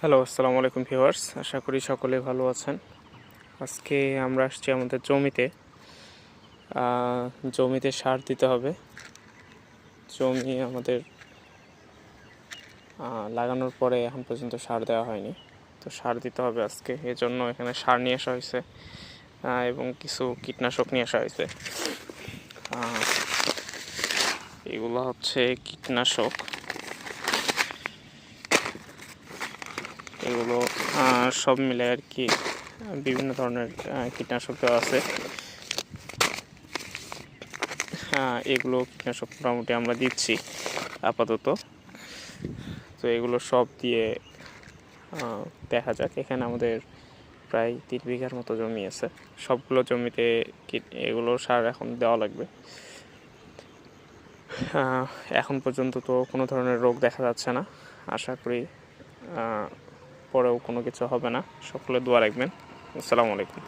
Hello, আসসালামু আলাইকুম viewers. আশা করি সকলে ভালো আছেন। আজকে আমরা আসছি আমাদের জমিতে সার দিতে হবে। জমি আমাদের লাগানোর পরে এখন পর্যন্ত সার দেওয়া হয়নি, তো সার দিতে হবে আজকে। এজন্য এখানে সার নিয়ে আসা হয়েছে এবং কিছু কীটনাশক নিয়ে আসা হয়েছে। এগুলো হচ্ছে কীটনাশক। এগুলো সব মিলে আর কি বিভিন্ন ধরনের কীটনাশক দেওয়া আছে। এগুলো কীটনাশক মোটামুটি আমরা দিচ্ছি আপাতত। তো এগুলো সব দিয়ে দেখা যাক। এখানে আমাদের প্রায় 3 বিঘার মতো জমি আছে। সবগুলো জমিতে এগুলো সার এখন দেওয়া লাগবে। এখন পর্যন্ত তো কোনো ধরনের রোগ দেখা যাচ্ছে না। আশা করি পরেও কোনো কিছু হবে না। সকলে দোয়া রাখবেন। আসসালামু আলাইকুম।